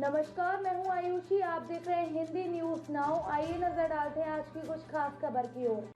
नमस्कार, मैं हूं आयुषी। आप देख रहे हैं हिंदी न्यूज नाउ। आइए नजर डालते हैं आज की कुछ खास खबर की ओर।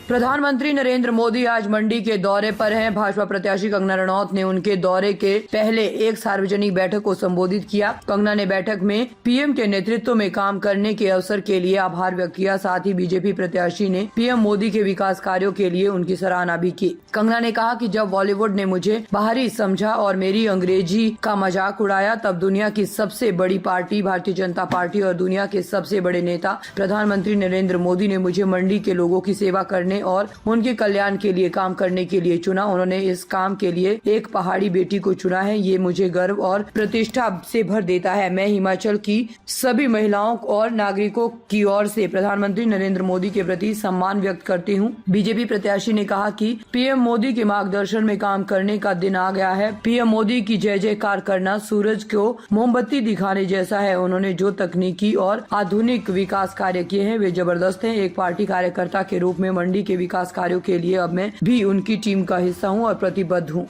प्रधानमंत्री नरेंद्र मोदी आज मंडी के दौरे पर हैं। भाजपा प्रत्याशी कंगना रनौत ने उनके दौरे के पहले एक सार्वजनिक बैठक को संबोधित किया। कंगना ने बैठक में पीएम के नेतृत्व में काम करने के अवसर के लिए आभार व्यक्त किया। साथ ही बीजेपी प्रत्याशी ने पीएम मोदी के विकास कार्यों के लिए उनकी सराहना भी की। कंगना ने कहा कि जब बॉलीवुड ने मुझे बाहरी समझा और मेरी अंग्रेजी का मजाक उड़ाया, तब दुनिया की सबसे बड़ी पार्टी भारतीय जनता पार्टी और दुनिया के सबसे बड़े नेता प्रधानमंत्री नरेंद्र मोदी ने मुझे मंडी के लोगों की सेवा करने और उनके कल्याण के लिए काम करने के लिए चुना। उन्होंने इस काम के लिए एक पहाड़ी बेटी को चुना है। ये मुझे गर्व और प्रतिष्ठा से भर देता है। मैं हिमाचल की सभी महिलाओं और नागरिकों की ओर से प्रधानमंत्री नरेंद्र मोदी के प्रति सम्मान व्यक्त करती हूँ। बीजेपी प्रत्याशी ने कहा कि पीएम मोदी के मार्गदर्शन में काम करने का दिन आ गया है। पीएम मोदी की जय जयकार करना सूरज को मोमबत्ती दिखाने जैसा है। उन्होंने जो तकनीकी और आधुनिक विकास कार्य किए हैं वे जबरदस्त हैं। एक पार्टी कार्यकर्ता के रूप में मंडी के विकास कार्यों के लिए अब मैं भी उनकी टीम का हिस्सा हूं और प्रतिबद्ध हूं।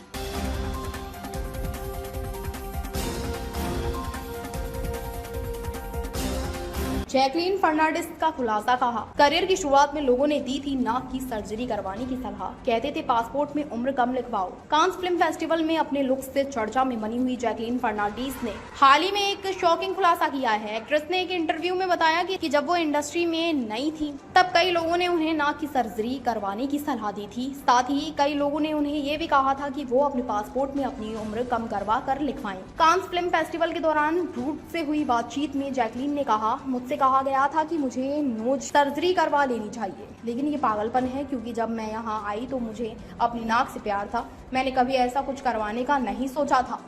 जैकलीन फर्नांडिस का खुलासा। कहा, करियर की शुरुआत में लोगों ने दी थी नाक की सर्जरी करवाने की सलाह। कहते थे पासपोर्ट में उम्र कम लिखवाओ। कांस फिल्म फेस्टिवल में अपने लुक से चर्चा में बनी हुई जैकलीन फर्नांडिस ने हाल ही में एक शॉकिंग खुलासा किया है। एक्ट्रेस ने एक इंटरव्यू में बताया कि जब वो इंडस्ट्री में नई थी तब कई लोगों ने उन्हें नाक की सर्जरी करवाने की सलाह दी थी। साथ ही कई लोगों ने उन्हें ये भी कहा था कि वो अपने पासपोर्ट में अपनी उम्र कम करवा कर लिखवाएं। कांस फिल्म फेस्टिवल के दौरान रूट से हुई बातचीत में जैकलीन ने कहा, मुझसे कहा गया था कि मुझे नोज सर्जरी करवा लेनी चाहिए, लेकिन ये पागलपन है क्योंकि जब मैं यहाँ आई तो मुझे अपनी नाक से प्यार था। मैंने कभी ऐसा कुछ करवाने का नहीं सोचा था।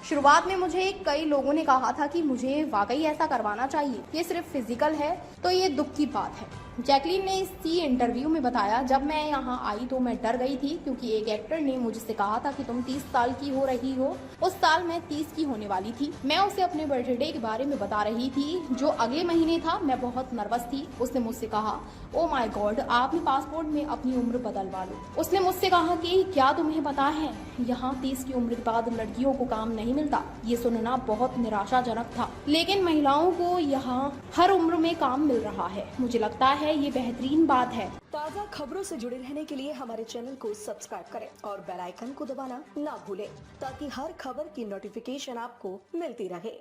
शुरुआत में मुझे कई लोगों ने कहा था कि मुझे वाकई ऐसा करवाना चाहिए, ये सिर्फ फिजिकल है, तो ये दुख की बात है। जैकलीन ने इसी इंटरव्यू में बताया, जब मैं यहाँ आई तो मैं डर गई थी क्योंकि एक एक्टर ने मुझसे कहा था कि तुम 30 साल की हो रही हो। उस साल मैं 30 की होने वाली थी। मैं उसे अपने बर्थडे के बारे में बता रही थी जो अगले महीने था। मैं बहुत नर्वस थी। उसने मुझसे कहा, ओ माय गॉड, आपने पासपोर्ट में अपनी उम्र बदलवा लो। उसने मुझसे कहा कि क्या तुम्हें पता है यहाँ 30 की उम्र के बाद लड़कियों को काम नहीं मिलता। ये सुनना बहुत निराशाजनक था, लेकिन महिलाओं को यहाँ हर उम्र में काम मिल रहा है। मुझे लगता है ये बेहतरीन बात है। ताज़ा खबरों से जुड़े रहने के लिए हमारे चैनल को सब्सक्राइब करें और बेल आइकन को दबाना ना भूलें ताकि हर खबर की नोटिफिकेशन आपको मिलती रहे।